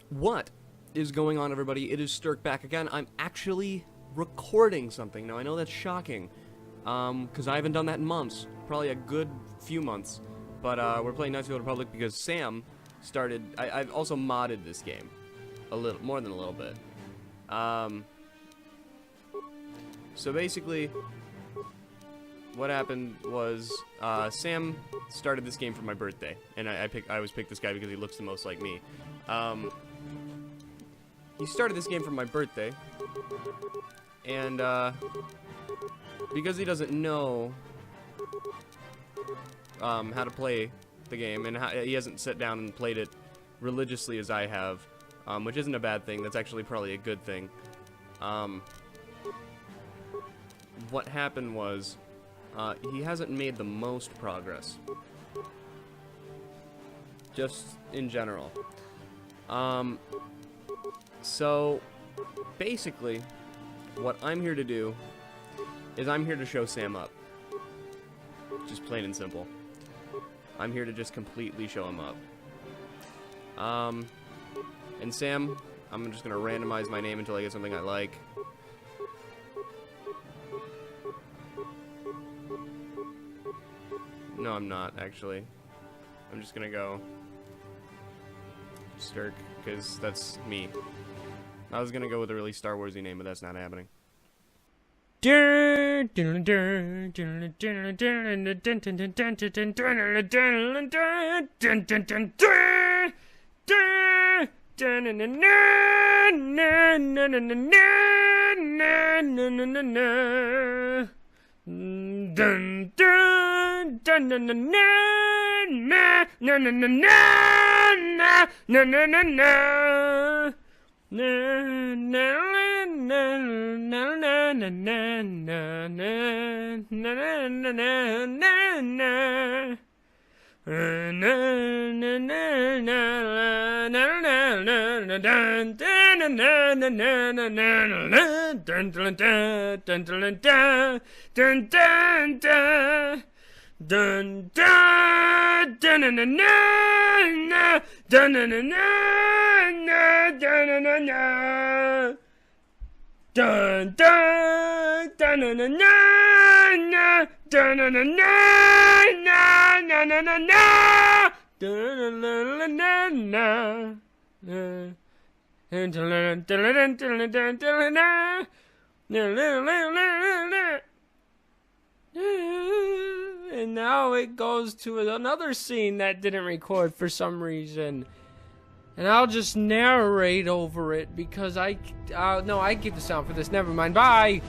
What is going on, everybody? It is Sturk back again. I'm actually recording something. Now, I know that's shocking, because I haven't done that in months. Probably a good few months. But, we're playing Knights of the Old Republic because Sam started... I've also modded this game. A little, more than a little bit. So basically, what happened was, Sam started this game for my birthday. And I always picked this guy because he looks the most like me. He started this game for my birthday, and because he doesn't know how to play the game, and he hasn't sat down and played it religiously as I have, which isn't a bad thing. That's actually probably a good thing. What happened was he hasn't made the most progress, just in general. So, basically, what I'm here to do is I'm here to show Sam up. Just plain and simple. I'm here to just completely show him up. And Sam, I'm just gonna randomize my name until I get something I like. No, I'm not, actually. I'm just gonna go Sturk, because that's me. I was gonna go with a really Star Warsy name, but that's not happening. And now it goes to another scene that didn't record for some reason. And I'll just narrate over it because no, I keep the sound for this. Never mind. Bye.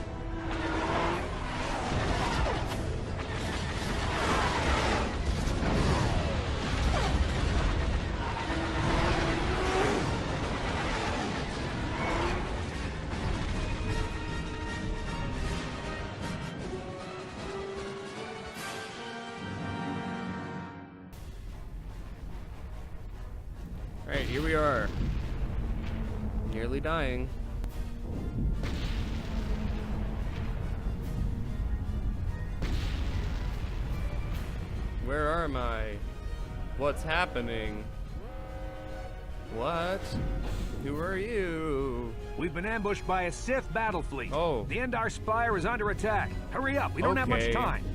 Alright, here we are. Nearly dying. Where am I? What's happening? What? Who are you? We've been ambushed by a Sith battle fleet. Oh. The Endar Spire is under attack. Hurry up, we don't have much time.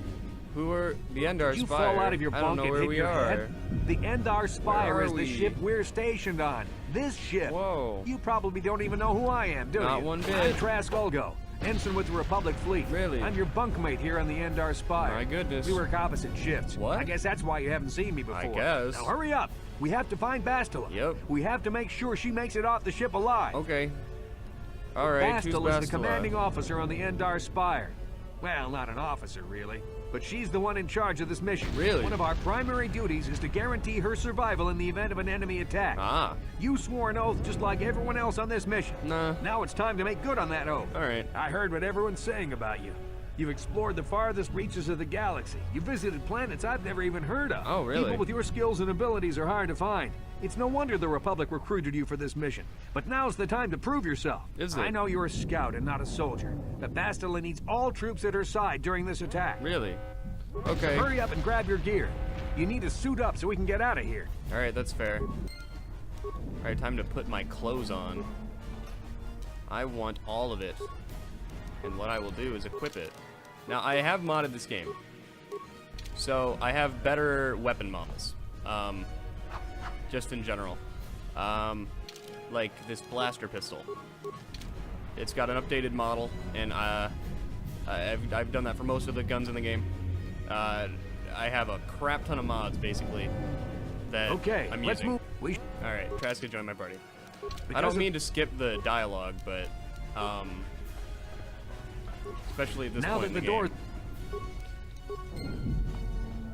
Who are the Endar Spire? You fall out of your I don't bunk know and where hit we your are. head. The Endar Spire is the we? ship we're stationed on. This ship. Whoa. You probably don't even know who I am, do you? Not one bit. I'm Trask Ulgo, ensign with the Republic Fleet. Really? I'm your bunkmate here on the Endar Spire. My goodness. We work opposite shifts. What? I guess that's why you haven't seen me before. I guess. Now hurry up. We have to find Bastila. Yep. We have to make sure she makes it off the ship alive. Okay. Alright, who's Bastila is the Bastila? commanding officer on the Endar Spire. Well, not an officer, really. But she's the one in charge of this mission. Really? One of our primary duties is to guarantee her survival in the event of an enemy attack. Ah. You swore an oath just like everyone else on this mission. Nah. Now it's time to make good on that oath. Alright. I heard what everyone's saying about you. You've explored the farthest reaches of the galaxy. You visited planets I've never even heard of. Oh, really? People with your skills and abilities are hard to find. It's no wonder the Republic recruited you for this mission. But now's the time to prove yourself. Is it? I know you're a scout and not a soldier, but Bastila needs all troops at her side during this attack. Really? Okay. Hurry up and grab your gear. You need to suit up so we can get out of here. Alright, that's fair. Alright, time to put my clothes on. I want all of it. And what I will do is equip it. Now, I have modded this game. So, I have better weapon mods. Just in general. Like this blaster pistol. It's got an updated model, and I've done that for most of the guns in the game. I have a crap ton of mods, basically, that I'm let's using. move. Alright, Traska, join my party. I don't mean to skip the dialogue, but, especially at this point in the game.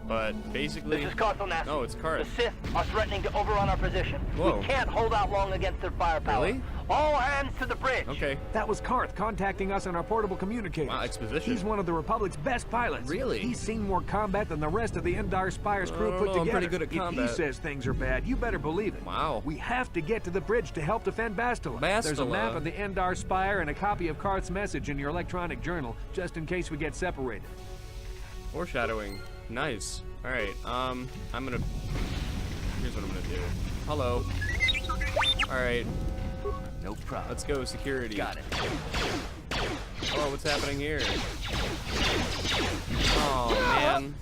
But basically, This is Carthel. oh, it's Karth. The Sith are threatening to overrun our position. Whoa. We can't hold out long against their firepower. Really? All hands to the bridge. Okay. That was Karth contacting us on our portable communicator. Wow, exposition. He's one of the Republic's best pilots. Really? He's seen more combat than the rest of the Endar Spire's crew put together. I'm pretty good at combat. If he says things are bad, you better believe it. Wow. We have to get to the bridge to help defend Bastila. There's a map of the Endar Spire and a copy of Karth's message in your electronic journal, just in case we get separated. Foreshadowing. Nice. Alright, I'm gonna... Here's what I'm gonna do. Hello. Alright. No problem. Let's go, security. Got it. Oh, what's happening here? Oh, man.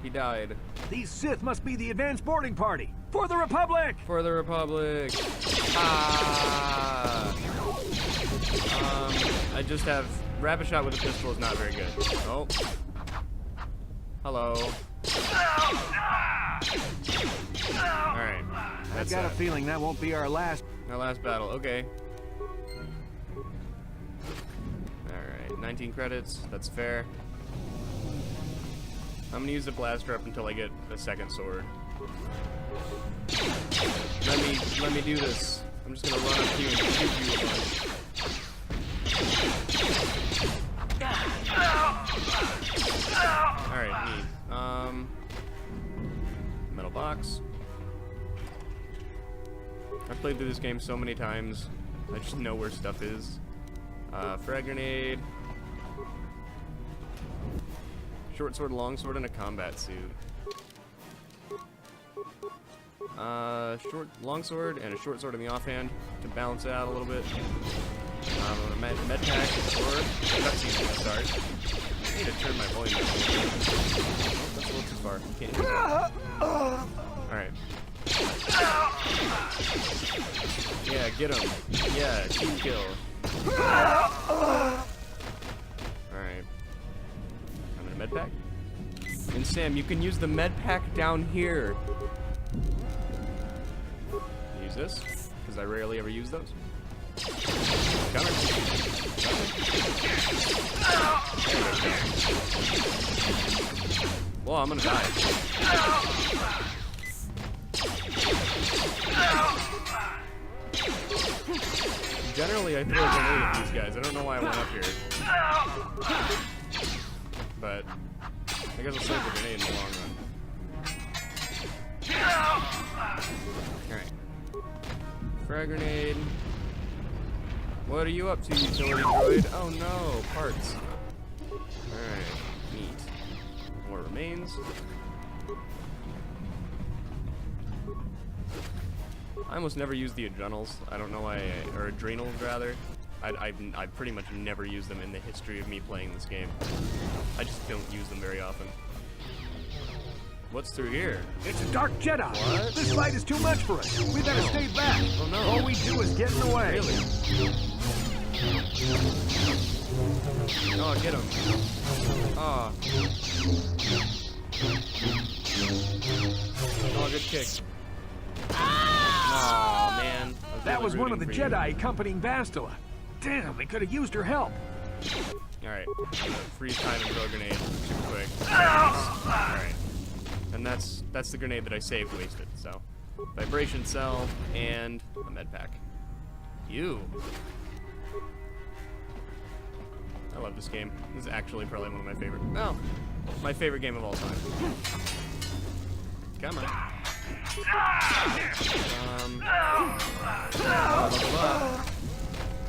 He died. These Sith must be the advanced boarding party. For the Republic! For the Republic. Ah. I just have... Rapid shot with a pistol is not very good. Oh. Hello. Alright. I've got a feeling that won't be our last. Our last battle. Okay. Alright. 19 credits. That's fair. I'm gonna use the blaster up until I get a second sword. Let me do this. I'm just gonna run up to you and shoot you a bunch. Alright, neat. Metal box. I've played through this game so many times, I just know where stuff is. Frag grenade. Short sword, long sword, and a combat suit. Long sword and a short sword in the offhand to balance it out a little bit. A med pack, sword. Cutscene to start. I need to turn my volume down a little bit. Oh, that's a little too far. Can't hear it. Alright. Yeah, get him. Yeah, team kill. Alright. I'm in a med pack. And Sam, you can use the med pack down here. Use this, because I rarely ever use those. Counter. Well, I'm gonna die. Generally, I throw a grenade at these guys. I don't know why I went up here. But I guess I'll save the grenade in the long run. Alright. Frag grenade. What are you up to, utility droid? Oh no, parts. Alright, neat. More remains. I almost never use the adrenals. I don't know why, or adrenals rather. I pretty much never use them in the history of me playing this game. I just don't use them very often. What's through here? It's a dark Jedi. What? This fight is too much for us. We better stay back. Oh no. All we do is get in the way. Really? Oh, get him. Oh. Oh, good kick. Oh, man. That was one of the rooting for you. Jedi accompanying Bastila. Damn, they could have used her help. Alright. Freeze time and throw a grenade. Super quick. Alright. And that's the grenade that I saved wasted, so. Vibration cell and a med pack. You. I love this game. This is actually probably one of my favorite. Oh, my favorite game of all time. Come on.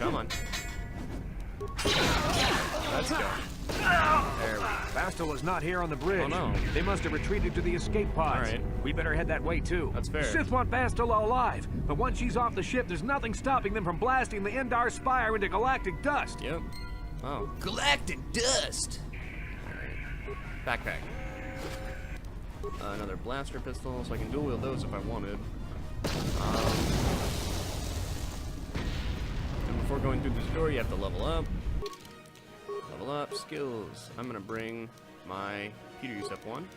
Come on. Let's go. There we go. Bastila is not here on the bridge. Oh, no. They must have retreated to the escape pods. All right. We better head that way, too. That's fair. The Sith want Bastila alive, but once she's off the ship, there's nothing stopping them from blasting the Endar Spire into galactic dust. Yep. Oh. Galactic dust! Alright. Backpack. Another blaster pistol, so I can dual wield those if I wanted. And before going through this door, you have to level up. Level up, skills. I'm gonna bring my Peter use up 1.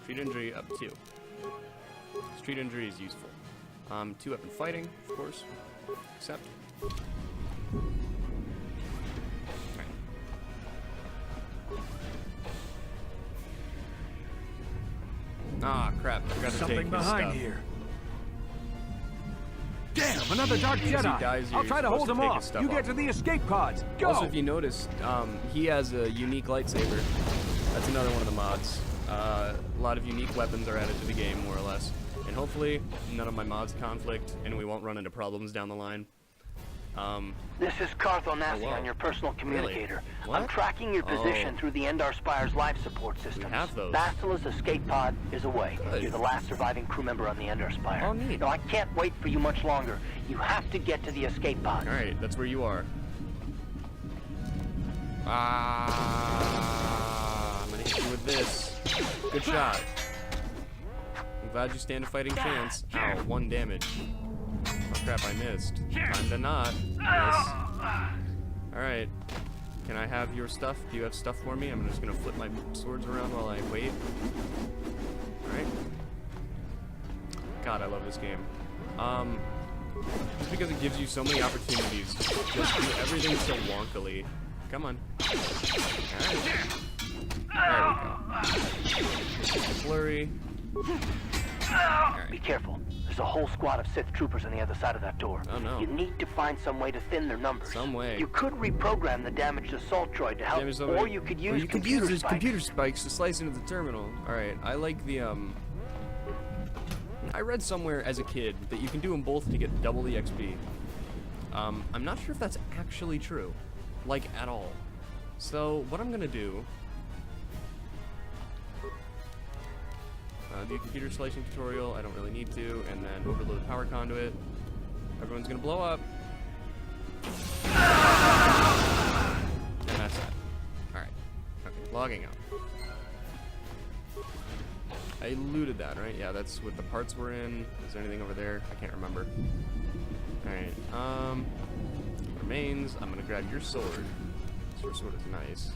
Street injury up 2. Street injury is useful. 2 weapon fighting, of course. Accept. Ah, crap. I forgot to Something take his behind stuff. here. Damn, another Dark Jedi. dies, I'll you're try to hold supposed him to take off. his stuff You get off. to the escape pods. Go! Also, if you noticed, he has a unique lightsaber. That's another one of the mods. A lot of unique weapons are added to the game, more or less. And hopefully, none of my mods conflict, and we won't run into problems down the line. This is Cartho Nassi wow. on your personal communicator. What? I'm tracking your position through the Endar Spire's life support system. have those. Bastila's escape pod is away. Good. You're the last surviving crew member on the Endar Spire. Oh, neat. No, I can't wait for you much longer. You have to get to the escape pod. Alright, that's where you are. I'm gonna hit you with this. Good shot. I'm glad you stand a fighting chance. Ow, 1 damage. Oh crap, I missed. Time to not miss. Alright. Can I have your stuff? Do you have stuff for me? I'm just gonna flip my swords around while I wait. Alright. God, I love this game. Just because it gives you so many opportunities to just do everything so wonkily. Come on. Alright. There we go. Flurry. Be careful. There's a whole squad of Sith troopers on the other side of that door. Oh, no. You need to find some way to thin their numbers. Some way. You could reprogram the damaged assault droid to help, or you could use computer these spikes. computer spikes to slice into the terminal. Alright, I like the, I read somewhere as a kid that you can do them both to get double the XP. I'm not sure if that's actually true. Like, at all. So, what I'm gonna do... do a computer slicing tutorial, I don't really need to, and then overload power conduit. Everyone's gonna blow up. And that's that. Alright. Okay, logging out. I looted that, right? Yeah, that's what the parts were in. Is there anything over there? I can't remember. Alright, remains. I'm gonna grab your sword. Your sword is nice.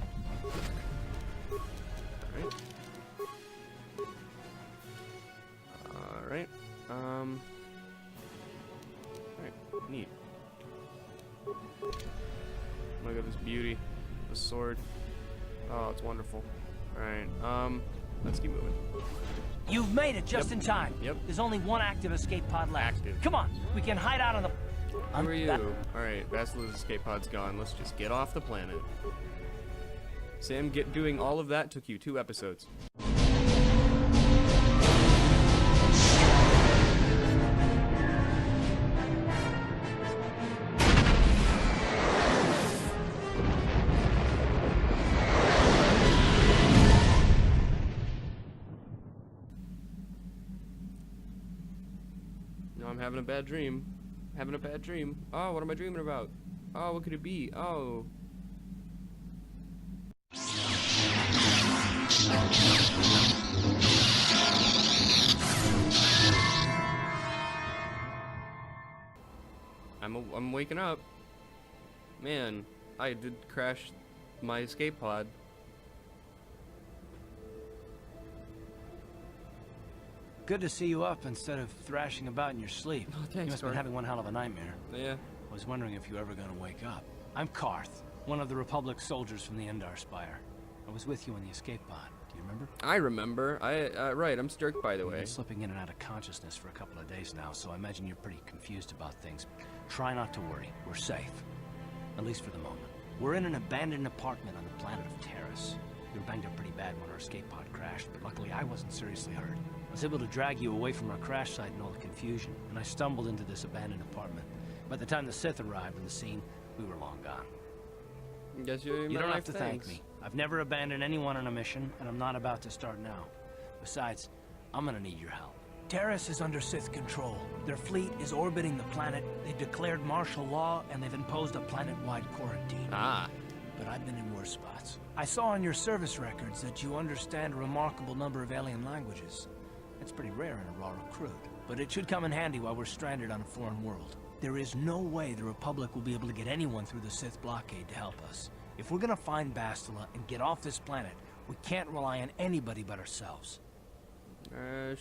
Alright. Alright. Alright, neat. Look at this beauty. The sword. Oh, it's wonderful. Alright, let's keep moving. You've made it just Yep. in time. Yep. There's only one active escape pod left. Active. Come on, we can hide out on the... Who are you? Alright, Basila's escape pod's gone. Let's just get off the planet. Sam, doing all of that took you 2 episodes. No, I'm having a bad dream. Having a bad dream. Oh, what am I dreaming about? Oh, what could it be? Oh. I'm waking up. Man, I did crash my escape pod. Good to see you up instead of thrashing about in your sleep. Oh, thanks, You must have Garth. been having one hell of a nightmare. Yeah. I was wondering if you were ever going to wake up. I'm Karth, one of the Republic soldiers from the Endar Spire. I was with you in the escape pod. Do you remember? I remember. Right, I'm Sturk, by the You've way. been slipping in and out of consciousness for a couple of days now, so I imagine you're pretty confused about things. Try not to worry. We're safe. At least for the moment. We're in an abandoned apartment on the planet of Terrace. We were banged up pretty bad when our escape pod crashed, but luckily I wasn't seriously hurt. I was able to drag you away from our crash site and all the confusion, and I stumbled into this abandoned apartment. By the time the Sith arrived on the scene, we were long gone. Guess you You don't have to thank me. I've never abandoned anyone on a mission, and I'm not about to start now. Besides, I'm gonna need your help. Terrace is under Sith control. Their fleet is orbiting the planet, they've declared martial law, and they've imposed a planet-wide quarantine. Ah. But I've been in worse spots. I saw on your service records that you understand a remarkable number of alien languages. It's pretty rare in a raw recruit, but it should come in handy while we're stranded on a foreign world. There is no way the Republic will be able to get anyone through the Sith blockade to help us. If we're gonna find Bastila and get off this planet, we can't rely on anybody but ourselves.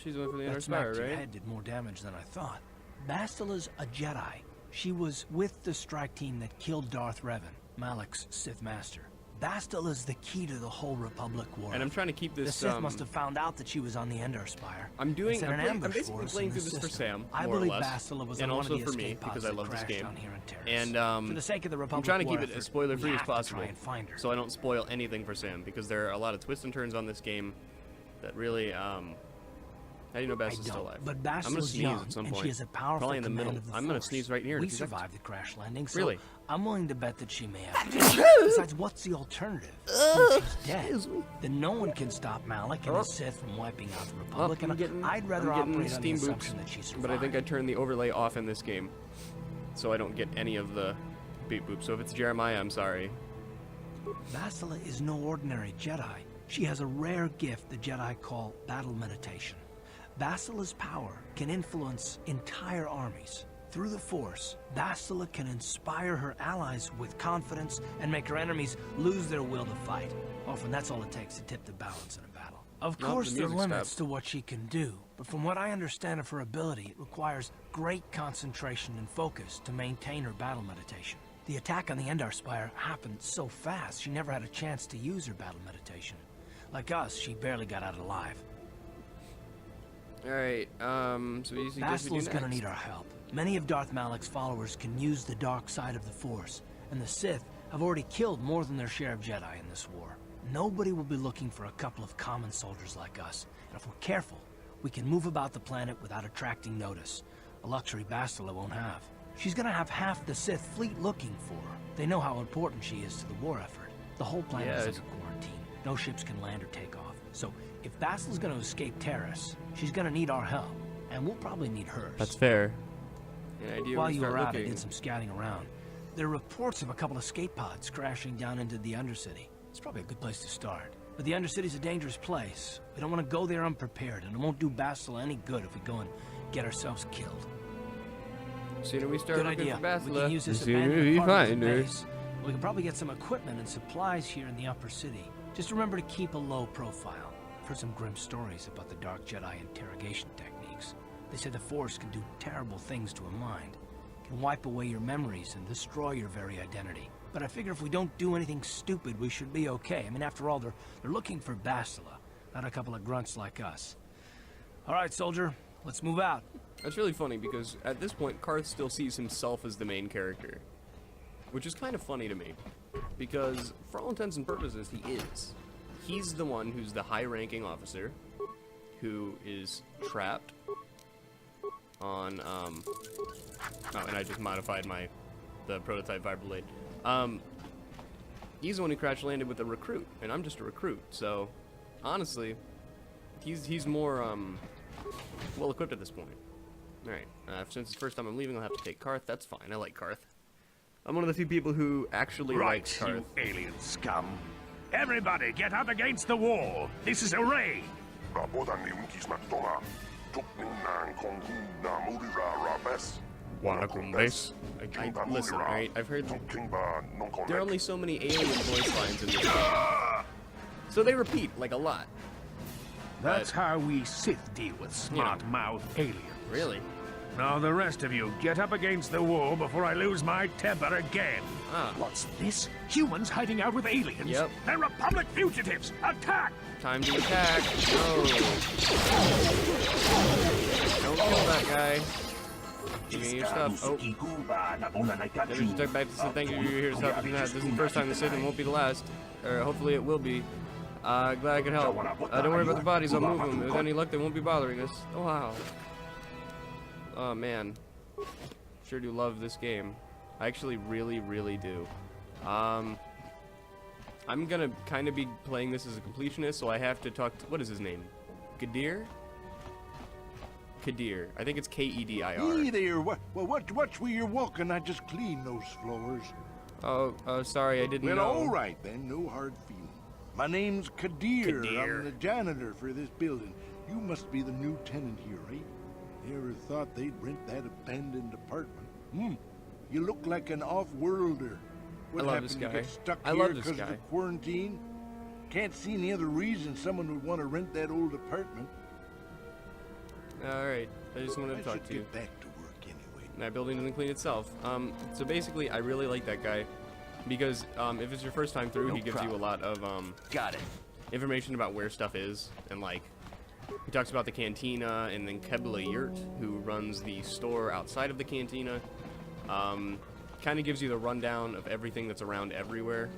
She's going for the inner That spire, smack to your right? head did more damage than I thought. Bastila's a Jedi. She was with the strike team that killed Darth Revan, Malak's Sith master. Bastila's the key to the whole Republic war. And I'm trying to keep this. The Sith must have found out that she was on the Endar Spire. I'm basically playing through this for Sam, I more or believe less, Bastila was and on also one of the for me escape pods because I that love this crashed game. down here in Terrace. And for the sake of the Republic I'm trying to war keep it effort, as spoiler-free we as have to possible, try and find her. so I don't spoil anything for Sam, because there are a lot of twists and turns on this game that really. How do you know Bastila's still alive? But I'm gonna Bastila's sneeze young, at some and point. she has a powerful Probably in the command middle. of the I'm gonna Force. sneeze right here in We a few seconds. survived the crash landing, so Really? I'm willing to bet that she may have. Besides, what's the alternative? If she's dead, then no one can stop Malak and his Sith from wiping out the Republic, and I'd rather operate on the assumption that she survived. But I think I turned the overlay off in this game, so I don't get any of the beep boop. So if it's Jeremiah, I'm sorry. Bastila is no ordinary Jedi. She has a rare gift the Jedi call battle meditation. Bastila's power can influence entire armies. Through the Force, Bastila can inspire her allies with confidence and make her enemies lose their will to fight. Often that's all it takes to tip the balance in a battle. Of course, there are limits to what she can do, but from what I understand of her ability, it requires great concentration and focus to maintain her battle meditation. The attack on the Endar Spire happened so fast, she never had a chance to use her battle meditation. Like us, she barely got out alive. Alright, so you suggest we do Bastila's gonna next? need our help. Many of Darth Malak's followers can use the dark side of the Force, and the Sith have already killed more than their share of Jedi in this war. Nobody will be looking for a couple of common soldiers like us, and if we're careful, we can move about the planet without attracting notice, a luxury Bastila won't have. She's gonna have half the Sith fleet looking for her. They know how important she is to the war effort. The whole planet is under quarantine. No ships can land or take off. So, if Bastila's gonna escape Terrace, she's gonna need our help, and we'll probably need hers. That's fair. While you were out, I did some scouting around. There are reports of a couple of escape pods crashing down into the Undercity. It's probably a good place to start. But the Undercity's a dangerous place. We don't want to go there unprepared, and it won't do Bastila any good if we go and get ourselves killed. Sooner we start Good looking idea. for Bastila, We can use this the sooner abandoned we apartment find as a her. base. We can probably get some equipment and supplies here in the upper city. Just remember to keep a low profile. I've heard some grim stories about the Dark Jedi interrogation techniques. They said the Force can do terrible things to a mind. It can wipe away your memories and destroy your very identity. But I figure if we don't do anything stupid, we should be okay. I mean, after all, they're looking for Bastila, not a couple of grunts like us. All right, soldier, let's move out. That's really funny because at this point, Karth still sees himself as the main character, which is kind of funny to me because for all intents and purposes, he is. He's the one who's the high-ranking officer who is trapped on, oh, and I just modified the prototype vibroblade. He's the one who crash-landed with a recruit, and I'm just a recruit, so honestly, he's more, well-equipped at this point. Alright, since it's the first time I'm leaving, I'll have to take Karth. That's fine, I like Karth. I'm one of the few people who actually likes Karth. You alien scum. Everybody get up against the wall. This is a raid. Listen, alright, I've heard there are only so many alien voice lines in this game. So they repeat, like, a lot. That's how we Sith deal with smart-mouthed aliens. Really? Now the rest of you, get up against the wall before I lose my temper again. What's this? Humans hiding out with aliens? Yep. They're Republic fugitives! Attack! Time to attack! No! Don't kill that guy. Give me your stuff. Oh. Never just took back to say thank you. You're here to help. This is the first time this hit and won't be the last. Or hopefully it will be. Glad I could help. Don't worry about the bodies, I'll move them. With any luck, they won't be bothering us. Oh, wow. Oh, man. Sure do love this game. I actually really, really do. I I'm gonna kind of be playing this as a completionist, so I have to talk to, what is his name? Kadir? Kadir. I think it's Kedir. Hey there, watch where you're walking. I just cleaned those floors. Oh, sorry, I didn't know. Well, all right then, no hard feelings. My name's Kadir. I'm the janitor for this building. You must be the new tenant here, right? Never thought they'd rent that abandoned apartment. You look like an off-worlder. What happened? You get stuck here because of the quarantine? Can't see any other reason someone would want to rent that old apartment. Alright, I just wanted to talk to you. Get back to work anyway. That building doesn't clean itself. So basically, I really like that guy because if it's your first time through, he gives you a lot of information about where stuff is, and like he talks about the cantina, and then Kebla Yurt, who runs the store outside of the cantina, kind of gives you the rundown of everything that's around everywhere.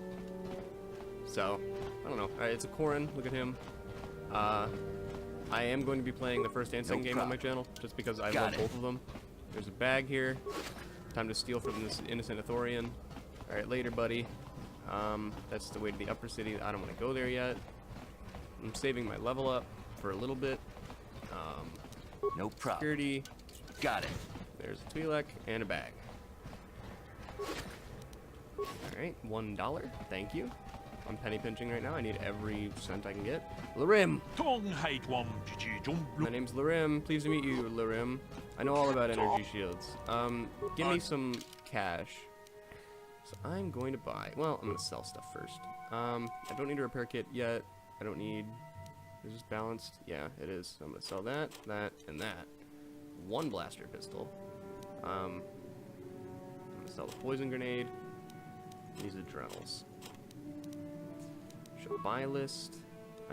So I don't know. All right, it's a Koran. Look at him. I am going to be playing the first and second game on my channel, just because I love both of them. There's a bag here. Time to steal from this innocent Ithorian. Alright, later, buddy. That's the way to the upper city. I don't want to go there yet. I'm saving my level up for a little bit. No problem. Security. Got it. There's a Twi'lek and a bag. Alright, $1. Thank you. I'm penny pinching right now. I need every cent I can get. Larim! My name's Larim. Pleased to meet you, Larim. I know all about energy shields. Give me some cash. So I'm going to buy... Well, I'm going to sell stuff first. I don't need a repair kit yet. I don't need... Is this balanced? Yeah, it is. So I'm going to sell that, that, and that. One blaster pistol. I'm going to sell the poison grenade. These adrenals. Show buy list.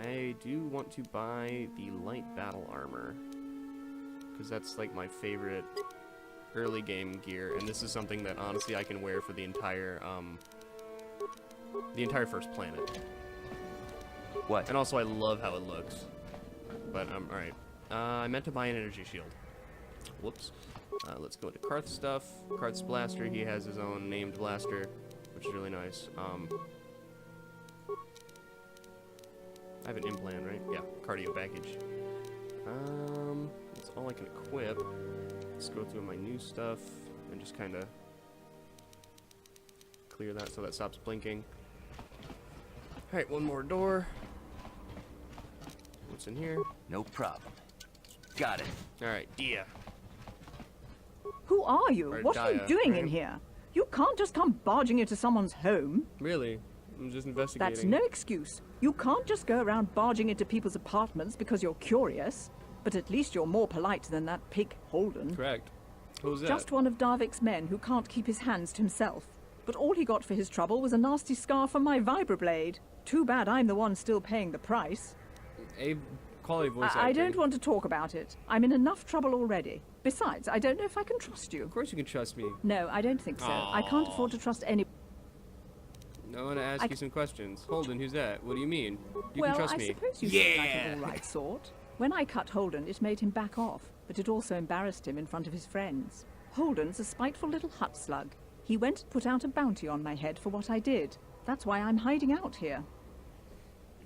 I do want to buy the light battle armor, because that's like my favorite early game gear, and this is something that honestly I can wear for the entire first planet. What? And also I love how it looks. But alright. I meant to buy an energy shield. Whoops. Let's go into Karth's stuff. Karth's blaster, he has his own named blaster, which is really nice. I have an implant, right? Yeah, cardio package. That's all I can equip. Let's go through my new stuff and just kind of clear that so that stops blinking. Alright, one more door. What's in here? No problem. Got it. Alright, yeah. Who are you? What are you doing in here? You can't just come barging into someone's home. Really? I'm just investigating. That's no excuse. You can't just go around barging into people's apartments because you're curious. But at least you're more polite than that pig Holden. Correct. Who's that? Just one of Darvik's men who can't keep his hands to himself. But all he got for his trouble was a nasty scar from my vibroblade. Too bad I'm the one still paying the price. A quality voice acting. I don't want to talk about it. I'm in enough trouble already. Besides, I don't know if I can trust you. Of course you can trust me. No, I don't think so. I can't afford to trust anyone. I want to ask you some questions. Holden, who's that? What do you mean? You well, can trust me. I suppose you seem like an all-right sort. When I cut Holden, it made him back off, but it also embarrassed him in front of his friends. Holden's a spiteful little hut slug. He went and put out a bounty on my head for what I did. That's why I'm hiding out here.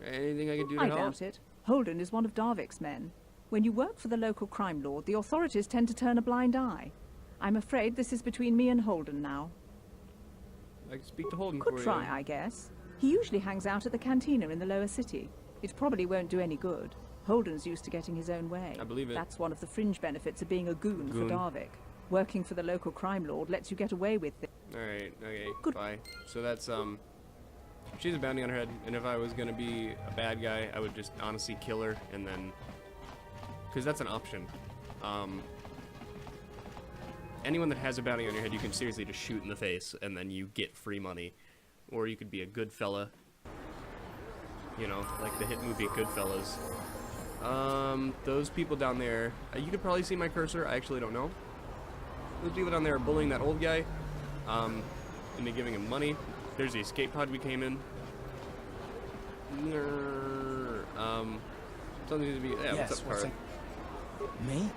Anything I can do to help? I doubt it. Holden is one of Darvik's men. When you work for the local crime lord, the authorities tend to turn a blind eye. I'm afraid this is between me and Holden now. I can speak to Holden Could for try, you. I guess. He usually hangs out at the cantina in the lower city. It probably won't do any good. Holden's used to getting his own way. I believe it. That's one of the fringe benefits of being a goon. For Darvik. Working for the local crime lord lets you get away with it. Alright, okay, bye. So that's, she's a bounty on her head, and if I was gonna be a bad guy, I would just honestly kill her, and then... Because that's an option. Anyone that has a bounty on your head, you can seriously just shoot in the face, and then you get free money. Or you could be a good fella. You know, like the hit movie Goodfellas. Those people down there, you could probably see my cursor, I actually don't know. Those people down there are bullying that old guy, into giving him money. There's the escape pod we came in. Something to be, yeah, yes, what's up, Karth? Me?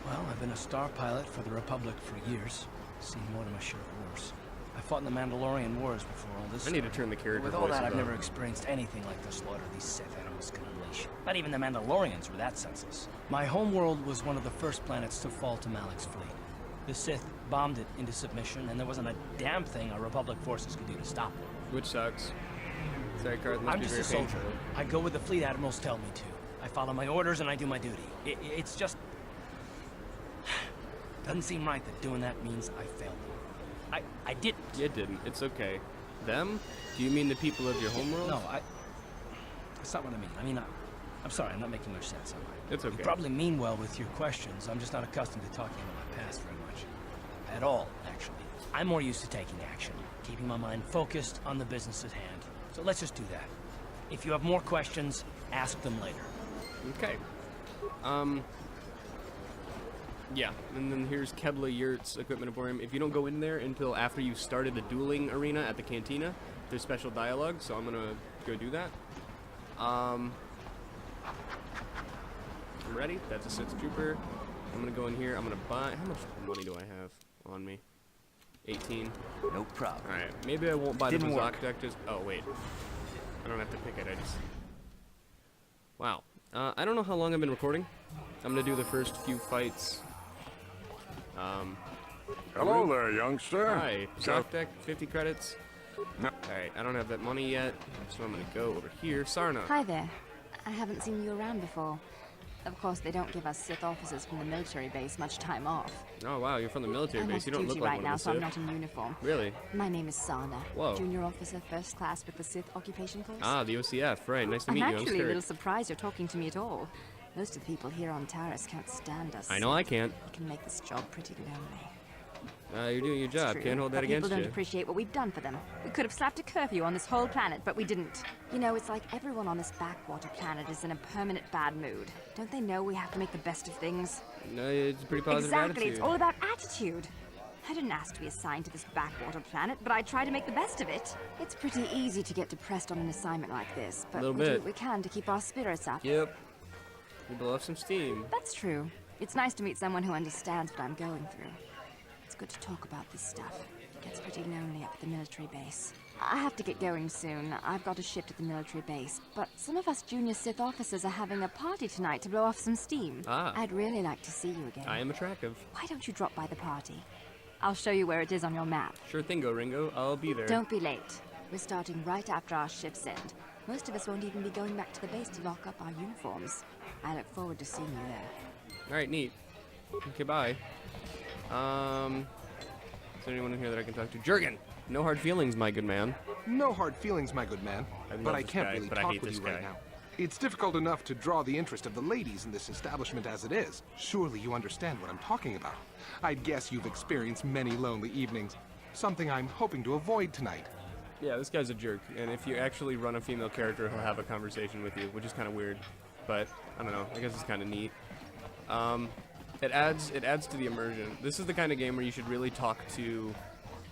Well, I've been a star pilot for the Republic for years. Seen more than my share of wars. I fought in the Mandalorian Wars before all this. I need to turn the character With all that, I've voices never up. experienced anything like the slaughter these Sith animals can unleash. Not even the Mandalorians were that senseless. My homeworld was one of the first planets to fall to Malik's fleet. The Sith bombed it into submission, and there wasn't a damn thing our Republic forces could do to stop them. Which sucks. Sorry, Carth, must I'm be just very a soldier. painful. I go where the fleet admirals tell me to. I follow my orders and I do my duty. It's just... doesn't seem right that doing that means I failed them. I didn't. You didn't. It's okay. Them? Do you mean the people of your homeworld? No, that's not what I mean. I mean, I'm sorry, I'm not making much sense, am I? It's okay. You probably mean well with your questions. I'm just not accustomed to talking about my past very much. At all, actually. I'm more used to taking action, keeping my mind focused on the business at hand. So let's just do that. If you have more questions, ask them later. Okay. Yeah, and then here's Kebla Yurt's equipment emporium. If you don't go in there until after you started the dueling arena at the cantina, there's special dialogue, so I'm gonna go do that. I'm ready. That's a Sith Trooper. I'm gonna go in here. I'm gonna buy. How much money do I have on me? 18. No problem. All right. Maybe I won't buy the Didn't work. Bazak deck. Just. Oh wait. I don't have to pick it. I just. Wow. I don't know how long I've been recording. I'm gonna do the first few fights. Hello there, youngster. Hi. Bazak deck. 50 credits. All right. I don't have that money yet, so I'm gonna go over here. Sarna. Hi there. I haven't seen you around before. Of course, they don't give us Sith officers from the military base much time off. Oh wow, you're from the military I'm base. off You don't duty look like right one now, of the so I'm Sith. not in uniform. Really? My name is Sana. Whoa. Junior officer, first class with the Sith occupation force. Ah, the OCF. Right. Nice to I'm meet you. I'm actually a scared. little surprised you're talking to me at all. Most of the people here on Taris can't stand us. I know I can't. It can make this job pretty lonely. You're doing your job. True, Can't hold that but against people don't you. appreciate what we've done for them. We could have slapped a curfew on this whole planet, but we didn't. You know, it's like everyone on this backwater planet is in a permanent bad mood. Don't they know we have to make the best of things? No, it's a pretty positive Exactly, attitude. it's all about attitude. I didn't ask to be assigned to this backwater planet, but I try to make the best of it. It's pretty easy to get depressed on an assignment like this, but Little we do bit. what we can to keep our spirits up. Yep. You blow off some steam. That's true. It's nice to meet someone who understands what I'm going through. It's good to talk about this stuff. It gets pretty lonely up at the military base. I have to get going soon. I've got a shift at the military base, but some of us junior Sith officers are having a party tonight to blow off some steam. Ah. I'd really like to see you again. I am attractive. Why don't you drop by the party? I'll show you where it is on your map. Sure thing, Go Ringo. I'll be there. Don't be late. We're starting right after our shifts end. Most of us won't even be going back to the base to lock up our uniforms. I look forward to seeing you there. All right, neat. Okay, bye. Is there anyone in here that I can talk to? Jurgen! No hard feelings, my good man. No hard feelings, my good man. love I this can't guy, really but I talk hate with this you right guy. now. It's difficult enough to draw the interest of the ladies in this establishment as it is. Surely you understand what I'm talking about. I'd guess you've experienced many lonely evenings. Something I'm hoping to avoid tonight. Yeah, this guy's a jerk, and if you actually run a female character, he'll have a conversation with you, which is kind of weird. But, I don't know, I guess it's kind of neat. It adds to the immersion. This is the kind of game where you should really talk to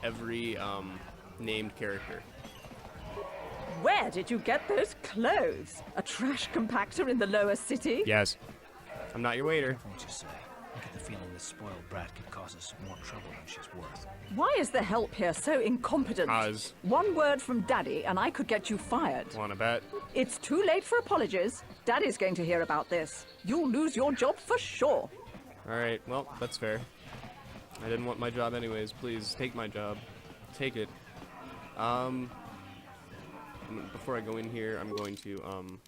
every named character. Where did you get those clothes? A trash compactor in the lower city? Yes. I'm not your waiter. Careful what you say. I get the feeling this spoiled brat could cause us more trouble than she's worth. Why is the help here so incompetent? Oz. One word from Daddy and I could get you fired. Wanna bet? It's too late for apologies. Daddy's going to hear about this. You'll lose your job for sure. Alright, well, that's fair. I didn't want my job anyways. Please, take my job. Take it. Before I go in here, I'm going to,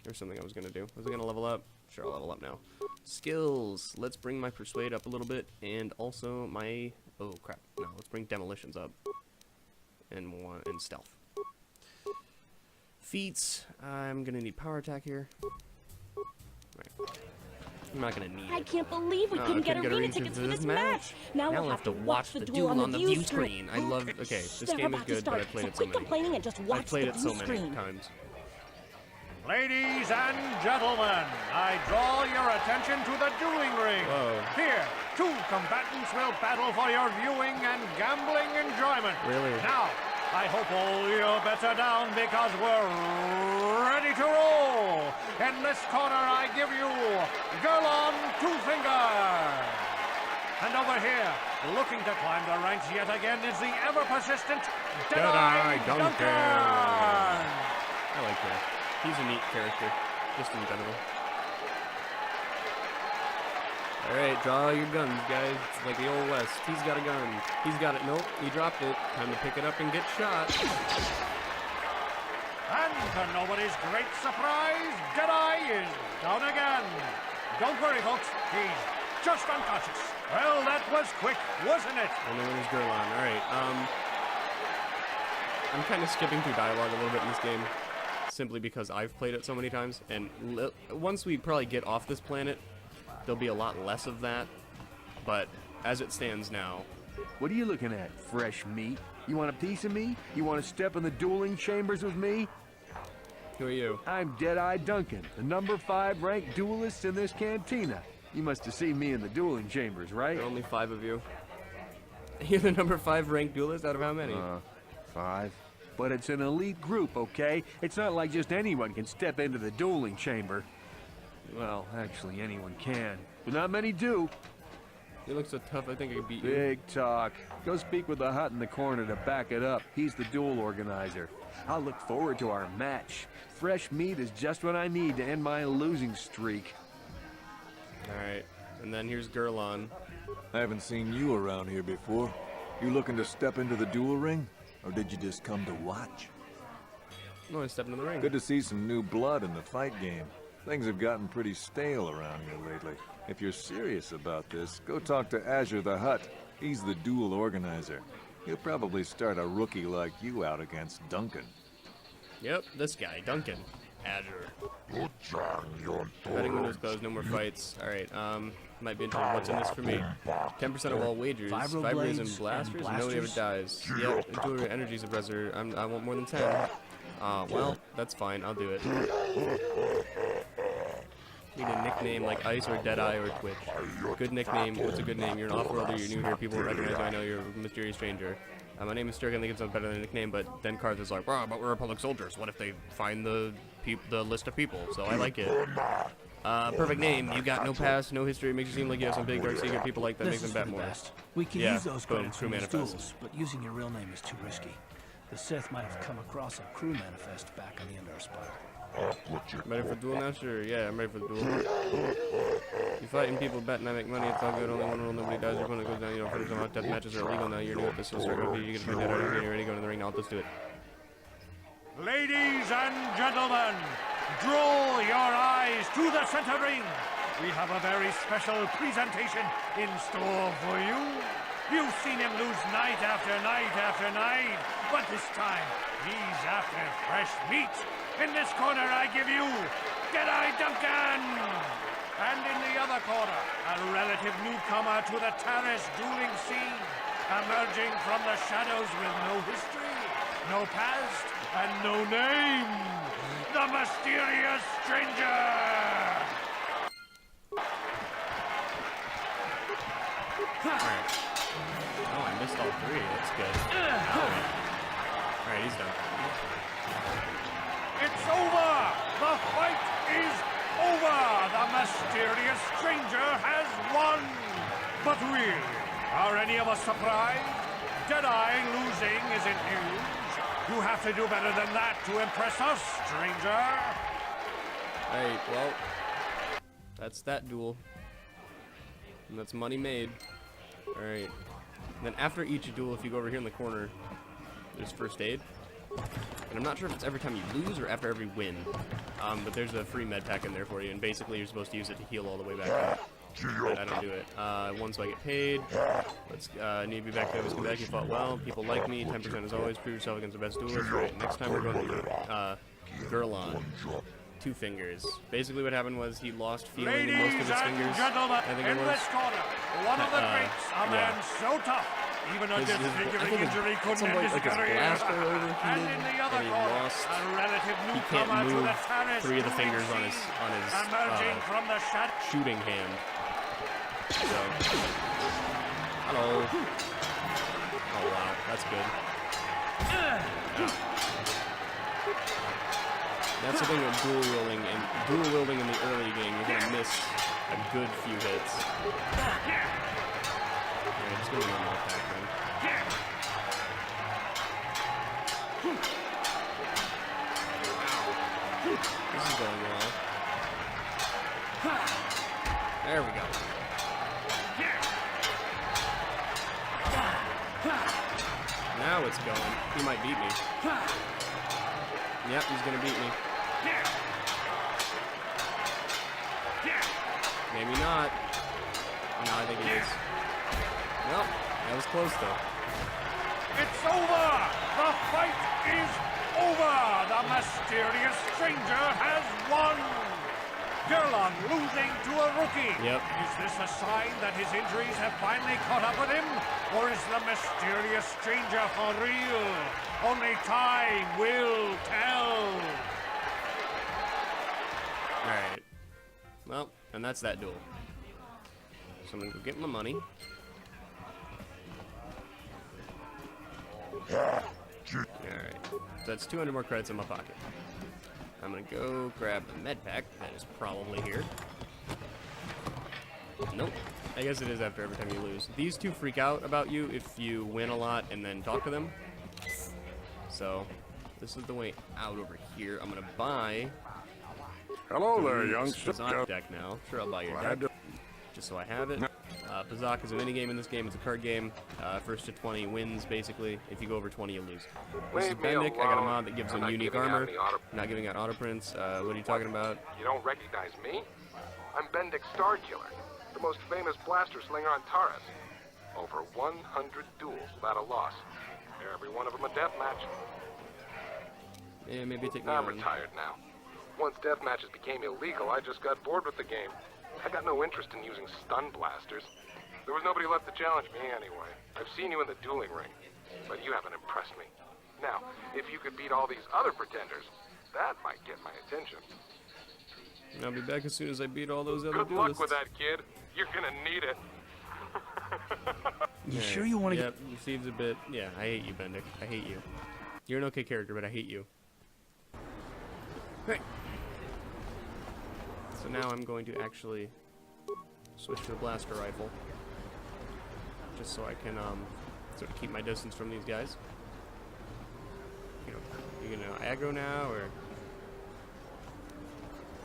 there's something I was gonna do. Was I gonna level up? Sure, I'll level up now. Skills. Let's bring my Persuade up a little bit, and also my, oh crap, no, let's bring Demolitions up. And Stealth. Feats, I'm gonna need Power Attack here. Right. I'm not gonna need I it. can't believe we couldn't get arena tickets for this match. Now we'll have to watch the duel on the view screen. I love. Okay, this They're game is about to good, but I start, played so it so quit many. complaining and just watch I've played the it so view many screen. times. Ladies and gentlemen, I draw your attention to the dueling ring. Whoa. Here, two combatants will battle for your viewing and gambling enjoyment. Really? Now, I hope all your bets are down because we're ready to roll. In this corner, I give you Girl on Two Finger. And over here, looking to climb the ranks yet again, is the ever-persistent Deadeye Duncan! I like that. He's a neat character, just in general. Alright, draw your guns, guys. It's like the Old West. He's got a gun. He's got it. Nope, he dropped it. Time to pick it up and get shot. And to nobody's great surprise, Deadeye is down again. Don't worry, folks. He's just unconscious. Well, that was quick, wasn't it? And then there's Gerlon. Alright, I'm kind of skipping through dialogue a little bit in this game, simply because I've played it so many times, and once we probably get off this planet, there'll be a lot less of that, but as it stands now... What are you looking at, fresh meat? You want a piece of me? You want to step in the dueling chambers with me? Who are you? I'm Deadeye Duncan, the number 5 ranked duelist in this cantina. You must have seen me in the dueling chambers, right? There are only 5 of you. You're the number 5 ranked duelist out of how many? 5. But it's an elite group, okay? It's not like just anyone can step into the dueling chamber. Well, actually, anyone can, but not many do. You look so tough, I think I could beat you. Big talk. Go speak with the hut in the corner to back it up. He's the duel organizer. I'll look forward to our match. Fresh meat is just what I need to end my losing streak. Alright, and then here's Gerlon. I haven't seen you around here before. You looking to step into the duel ring? Or did you just come to watch? No, I stepped into the ring. Good to see some new blood in the fight game. Things have gotten pretty stale around here lately. If you're serious about this, go talk to Azure the Hutt. He's the duel organizer. He'll probably start a rookie like you out against Duncan. Yep, this guy, Duncan. Azure. Betting windows closed, no more fights. Alright, might be interested. What's in this for me? 10% of all wagers. Vibrators and blasters? Nobody ever dies. Yep, enjoy your energy suppressor. I want more than 10. Well, that's fine. I'll do it. Need a nickname like Ice or Deadeye or Twitch. Good nickname. What's a good name? You're an off-worlder, you're new here, people recognize you, I know you're a mysterious stranger. My name is Sturk, I think it sounds better than a nickname, but then Karth is like, wow, but we're Republic soldiers. What if they find the list of people? So I like it. Perfect name. You got no past, no history. It makes you seem like you have some big dark secret. People like that, makes them bet more. We can use those credits crew for manifest. duels, but using your real name is too risky. The Sith might have come across a crew manifest back on the Endar Spire. Ready for the duel now? Sure, yeah, I'm ready for the duel. You fighting people, betting I make money, it's all good. Only one rule, nobody dies. Your opponent goes down, you don't finish them out. Death matches are illegal now. You're new at this, so start over. You get to find out everything. You're ready to go to the ring now. Let's do it. Ladies and gentlemen, draw your eyes to the center ring. We have a very special presentation in store for you. You've seen him lose night after night after night, but this time he's after fresh meat. In this corner, I give you Deadeye Duncan! And in the other corner, a relative newcomer to the terrace dueling scene, emerging from the shadows with no history, no past, and no name, the mysterious stranger! Alright. Oh, I missed all 3. That's good. Alright, he's done. It's over! The fight is over! The mysterious stranger has won! But really, are any of us surprised? Deadeye losing isn't news. You have to do better than that to impress us, stranger! Alright, well, that's that duel. And that's money made. Alright. Then after each duel, if you go over here in the corner, there's first aid. And I'm not sure if it's every time you lose or after every win. But there's a free med pack in there for you, and basically you're supposed to use it to heal all the way back up. But I don't do it. 1, so I get paid. Let's need to be back there. Let's come back. You fought well. People like me. 10% as always. Prove yourself against the best duelist. Right. Next time we're going to Gerlon. 2 fingers. Basically what happened was he lost feeling in most of his fingers. Gentlemen, I think in it was. this corner, one of the greats, a man so tough, even a disfiguring injury couldn't end his career. And in the other corner, a relative newcomer to the terrace 3 of the fingers on his emerging from the shooting hand. So, hello. Oh wow, that's good. Yeah. That's the thing with dual wielding in the early game. You're gonna miss a good few hits. Alright, just give me one more attack then. This is going well. There we go. Now it's going. He might beat me. Yep, he's gonna beat me. Maybe not. No, I think he is. Well, that was close though. It's over! The fight is over! The mysterious stranger has won! Gerlon losing to a rookie. Yep. Is this a sign that his injuries have finally caught up with him? Or is the mysterious stranger for real? Only time will tell. Alright. Well, and that's that duel. So I'm gonna go get my money. Alright. So that's 200 more credits in my pocket. I'm gonna go grab the med pack. That is probably here. Nope. I guess it is after every time you lose. These two freak out about you if you win a lot and then talk to them. So, this is the way out over here. I'm gonna buy... Hello there, youngster. Pazak deck now. Sure, I'll buy your deck. Just so I have it. Pazak is a minigame in this game. It's a card game. First to 20 wins, basically. If you go over 20, you lose. This is Bendick. I got a mod that gives him unique armor. Not giving out auto prints. What are you talking about? You don't recognize me? I'm Bendick Starkiller, the most famous blaster slinger on Taurus. Over 100 duels without a loss. Every one of them a death match. Yeah, maybe take me I'm on. retired now. Once death matches became illegal, I just got bored with the game. I got no interest in using stun blasters. There was nobody left to challenge me anyway. I've seen you in the dueling ring, but you haven't impressed me. Now, if you could beat all these other pretenders, that might get my attention. I'll be back as soon as I beat all those other Good duelists. luck with that, kid. You're gonna need it. You sure you want to Yep, he seems a bit... Yeah, I hate you, Bendick. I hate you. You're an okay character, but I hate you. Right. So now I'm going to actually switch to the blaster rifle. Just so I can sort of keep my distance from these guys. You gonna aggro now, or...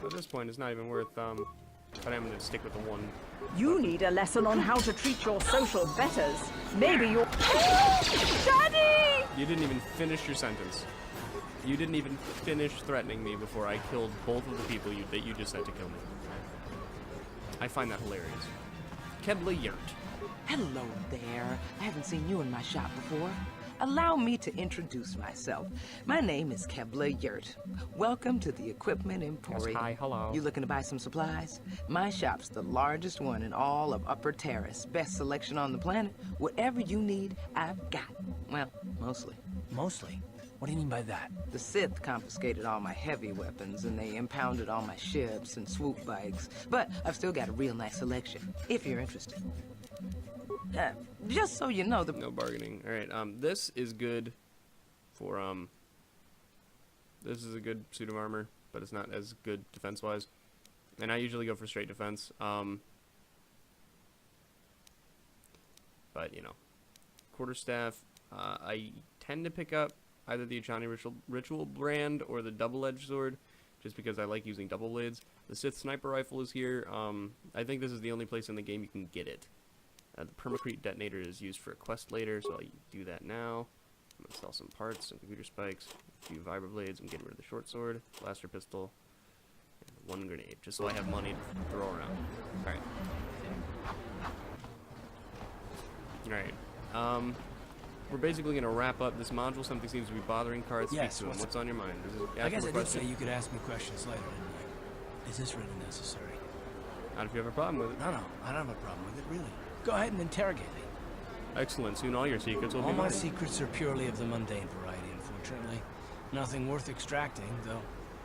At this point, it's not even worth... But I'm gonna stick with the one. You need a lesson on how to treat your social betters. Maybe you're... Daddy! You didn't even finish your sentence. You didn't even finish threatening me before I killed both of the people that you just sent to kill me. I find that hilarious. Kebla Yurt. Hello there. I haven't seen you in my shop before. Allow me to introduce myself. My name is Kebla Yurt. Welcome to the Equipment Emporium. Yes, hi, hello. You looking to buy some supplies? My shop's the largest one in all of Upper Terrace. Best selection on the planet. Whatever you need, I've got. Well, mostly. Mostly? What do you mean by that? The Sith confiscated all my heavy weapons, and they impounded all my ships and swoop bikes. But I've still got a real nice selection, if you're interested. Just so you know, No bargaining. Alright, this is good for, this is a good suit of armor, but it's not as good defense-wise. And I usually go for straight defense, but, you know. Quarterstaff, I tend to pick up either the Achani Ritual brand or the double-edged sword, just because I like using double blades. The Sith Sniper Rifle is here. I think this is the only place in the game you can get it. The Permacrete Detonator is used for a quest later, so I'll do that now. I'm going to sell some parts, some computer spikes, a few vibroblades. I'm getting rid of the short sword, blaster pistol, and one grenade, just so I have money to throw around. Alright. We're basically going to wrap up this module. Something seems to be bothering Card. Yes, Speak to him. What's on your mind? I guess I did say you could ask me questions later, didn't I? Is this really necessary? Not if you have a problem with it. No, I don't have a problem with it, really. Go ahead and interrogate me. Excellent. Soon all your secrets will be All my mine. secrets are purely of the mundane variety, unfortunately. Nothing worth extracting, though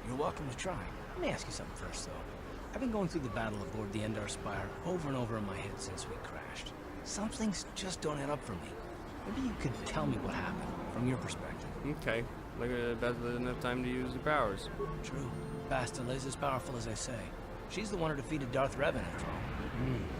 you're welcome to try. Let me ask you something first, though. I've been going through the battle aboard the Endar Spire over and over in my head since we crashed. Some things just don't add up for me. Maybe you could tell me what happened, from your perspective. Okay. Like Bastila didn't have time to use her powers. True. Bastila is as powerful as I say. She's the one who defeated Darth Revan, after all.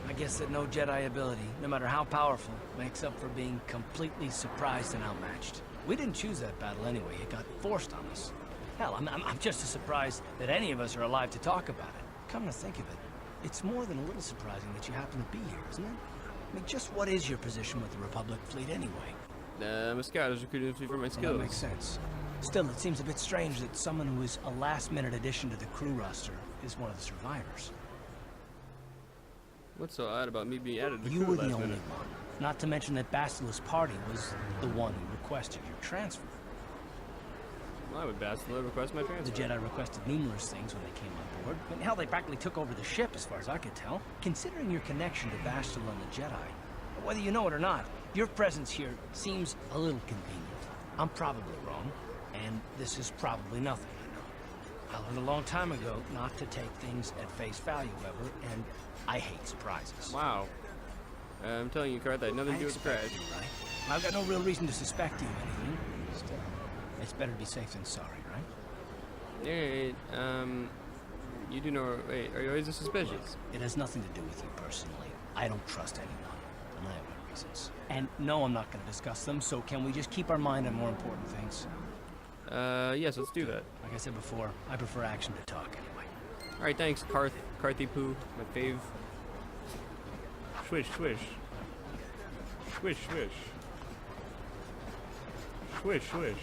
I guess that no Jedi ability, no matter how powerful, makes up for being completely surprised and outmatched. We didn't choose that battle anyway. It got forced on us. Hell, I'm just as surprised that any of us are alive to talk about it. Come to think of it, it's more than a little surprising that you happen to be here, isn't it? I mean, just what is your position with the Republic fleet anyway? I'm a scout. I was recruited for my skills. Well, that makes sense. Still, it seems a bit strange that someone who is a last-minute addition to the crew roster is one of the survivors. What's so odd about me being added to the You crew were the last only minute? one. Not to mention that Basila's party was the one who requested your transfer. Why would Bastila request my transfer? The Jedi requested numerous things when they came on board. I mean, hell, they practically took over the ship, as far as I could tell. Considering your connection to Bastila and the Jedi, whether you know it or not, your presence here seems a little convenient. I'm probably wrong, and this is probably nothing, I know. I learned a long time ago not to take things at face value, ever, and I hate surprises. Wow. I'm telling you, Karth, I had nothing to do with the crash. Right? I've got no real reason to suspect you of anything. Still, it's better to be safe than sorry, right? Alright, you do know, wait, are you always suspicious? It has nothing to do with you personally. I don't trust anyone, and I have my reasons. And no, I'm not going to discuss them, so can we just keep our mind on more important things? Yes, let's do that. Like I said before, I prefer action to talk anyway. Alright, thanks, Karthy Poo, my fave. Swish, swish. Swish, swish. Swish, swish.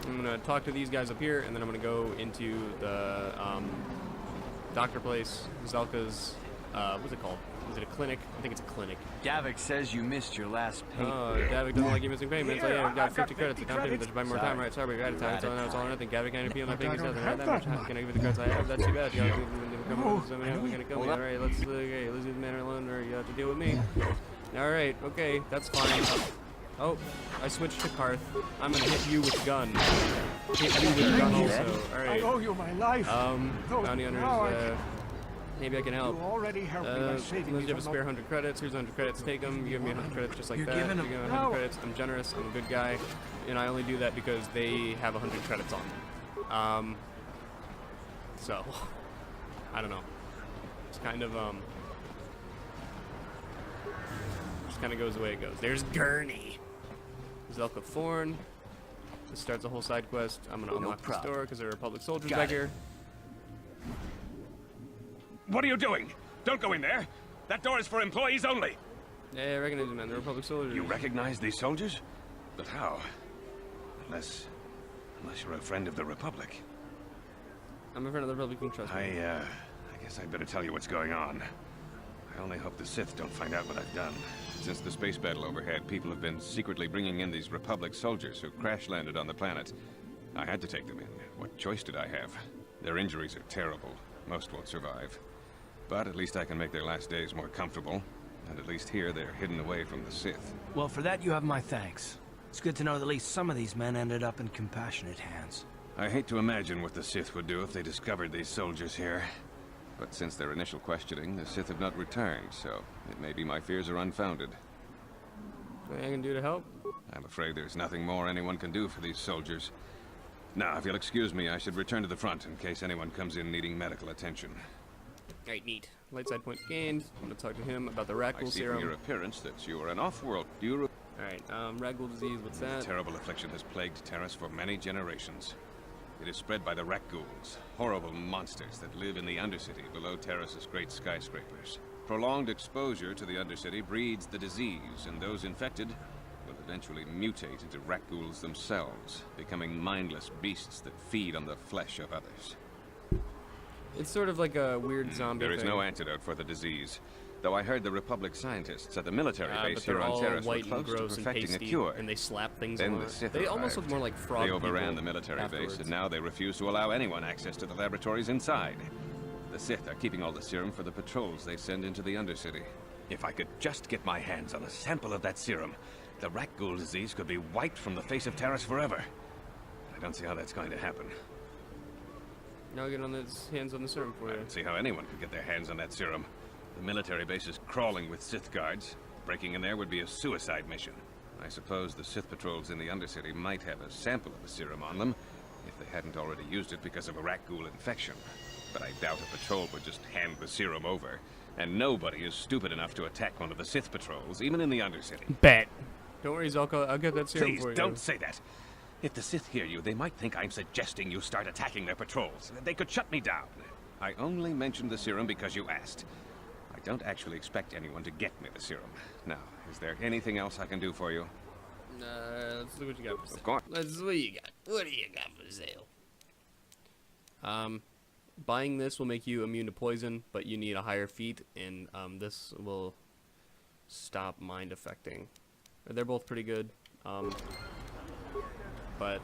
I'm gonna talk to these guys up here, and then I'm gonna go into the doctor place, Zelka's, what's it called? Is it a clinic? I think it's a clinic. Davik says you missed your last payment. Oh, Davik doesn't like you missing payments. Oh yeah, I've got 50 credits. I can't pay but you buy more time. Right, sorry, but you're out of time. So now it's all or nothing. Davik, can I appeal my payments? Can I give you the credits I have? That's too bad. You have to come over to somebody else. We're gonna kill me. Alright, let's leave the man alone, or you have to deal with me. Alright, okay, that's fine. Oh, I switched to Karth. I'm gonna hit you with gun. Hit you with gun also. Alright. I owe you my life. Bounty hunters, maybe I can help. You already helped me by saving you me have a from spare 100 credits. Here's 100 credits. Take them. You give me 100 credits just like You're that. giving You them- give me 100 credits. I'm generous. I'm a good guy. And I only do that because they have 100 credits on them. So, I don't know. It's kind of, just kind of goes the way it goes. There's Gurney. Zelka Thorn. This starts a whole side quest. I'm going to unlock this door because there are Republic soldiers back here. What are you doing? Don't go in there. That door is for employees only. Yeah, I recognize them, man. They're Republic soldiers. You recognize these soldiers? But how? Unless you're a friend of the Republic. I'm a friend of the Republic. You can trust me. I guess I'd better tell you what's going on. I only hope the Sith don't find out what I've done. Since the space battle overhead, people have been secretly bringing in these Republic soldiers who crash-landed on the planet. I had to take them in. What choice did I have? Their injuries are terrible. Most won't survive. But at least I can make their last days more comfortable. And at least here, they're hidden away from the Sith. Well, for that you have my thanks. It's good to know that at least some of these men ended up in compassionate hands. I hate to imagine what the Sith would do if they discovered these soldiers here. But since their initial questioning, the Sith have not returned, so it may be my fears are unfounded. Anything I can do to help? I'm afraid there's nothing more anyone can do for these soldiers. Now, if you'll excuse me, I should return to the front in case anyone comes in needing medical attention. Alright, neat. Light side points gained. I'm gonna talk to him about the Ragul I see serum. from your appearance that you are an off-world. Alright, Ragul disease, what's that? A terrible affliction has plagued Terrace for many generations. It is spread by the Rakghouls, horrible monsters that live in the Undercity below Terrace's great skyscrapers. Prolonged exposure to the Undercity breeds the disease, and those infected will eventually mutate into Rakghouls themselves, becoming mindless beasts that feed on the flesh of others. It's sort of like a weird zombie There is thing. no antidote for the disease, though I heard the Republic scientists at the military base but here they're on all Terrace were white and close to gross and perfecting a pasty, cure. and they slap things Then on. the Sith They almost arrived. look more like frog They overran people the military afterwards. base, and now they refuse to allow anyone access to the laboratories inside. The Sith are keeping all the serum for the patrols they send into the Undercity. If I could just get my hands on a sample of that serum, the Rakghoul disease could be wiped from the face of Terrace forever. I don't see how that's going to happen. Now I'll get on his hands on the serum for I you. don't see how anyone could get their hands on that serum. The military base is crawling with Sith guards. Breaking in there would be a suicide mission. I suppose the Sith patrols in the Undercity might have a sample of the serum on them, if they hadn't already used it because of a Rakghoul infection. but I doubt a patrol would just hand the serum over. And nobody is stupid enough to attack one of the Sith patrols, even in the Undercity. Bet. Don't worry, Zelka. I'll get that serum Please, for you. don't say that. If the Sith hear you, they might think I'm suggesting you start attacking their patrols. They could shut me down. I only mentioned the serum because you asked. I don't actually expect anyone to get me the serum. Now, is there anything else I can do for you? Let's see what you got for sale. Of course. Let's see what you got. What do you got for sale? Buying this will make you immune to poison, but you need a higher feat, and this will stop mind affecting. They're both pretty good, but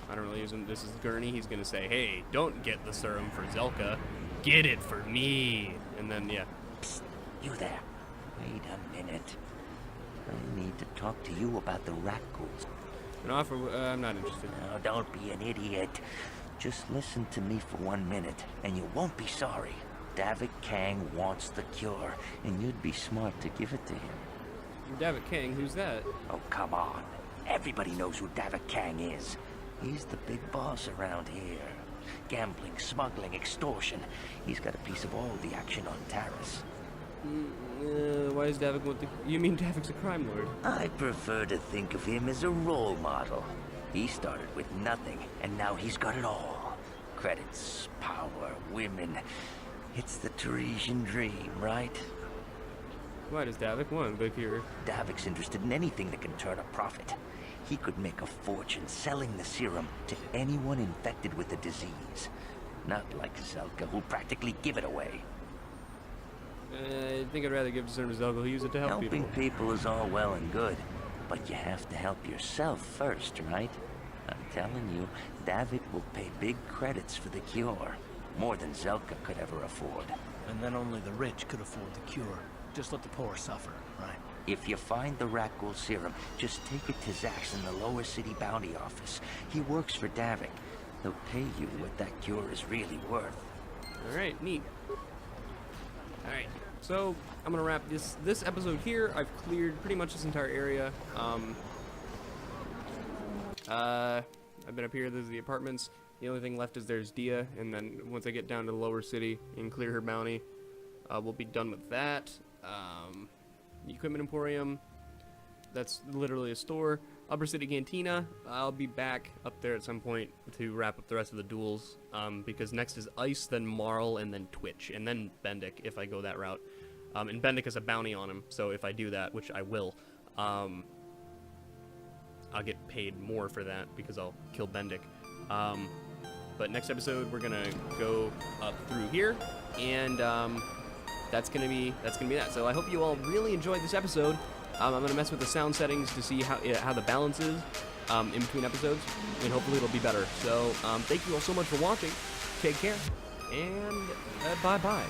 I don't really use them. This is Gurney. He's gonna say, "Hey, don't get the serum for Zelka. Get it for me." And then, yeah. Psst, you there. Wait a minute. I need to talk to you about the rat ghouls. An offer, I'm not interested. No, don't be an idiot. Just listen to me for 1 minute, and you won't be sorry. Davik Kang wants the cure, and you'd be smart to give it to him. Davik Kang? Who's that? Oh, come on. Everybody knows who Davik Kang is. He's the big boss around here. Gambling, smuggling, extortion. He's got a piece of all the action on Taris. Why is Davik want the... You mean Davik's a crime lord? I prefer to think of him as a role model. He started with nothing, and now he's got it all. Credits, power, women. It's the Tarisian dream, right? Why does Davik want the cure? Davik's interested in anything that can turn a profit. He could make a fortune selling the serum to anyone infected with the disease. Not like Zelka, who'll practically give it away. I think I'd rather give the serum to Zelka, who'll use it to help people. Helping people is all well and good, but you have to help yourself first, right? I'm telling you, Davik will pay big credits for the cure. More than Zelka could ever afford. And then only the rich could afford the cure. Just let the poor suffer, right? If you find the rat ghoul serum, just take it to Zax in the lower city bounty office. He works for Davik. He'll pay you what that cure is really worth. Alright, neat. Alright, so I'm gonna wrap this episode here. I've cleared pretty much this entire area. I've been up here. This is the apartments. The only thing left is there's Dia, and then once I get down to the lower city and clear her bounty, we'll be done with that. The Equipment Emporium, that's literally a store. Upper City Cantina, I'll be back up there at some point to wrap up the rest of the duels, because next is Ice, then Marl, and then Twitch, and then Bendik if I go that route. And Bendik has a bounty on him, so if I do that, which I will, I'll get paid more for that because I'll kill Bendik. But next episode we're gonna go up through here, and that's gonna be that. So I hope you all really enjoyed this episode. I'm gonna mess with the sound settings to see how the balance is in between episodes, and hopefully it'll be better. So thank you all so much for watching. Take care, and bye bye.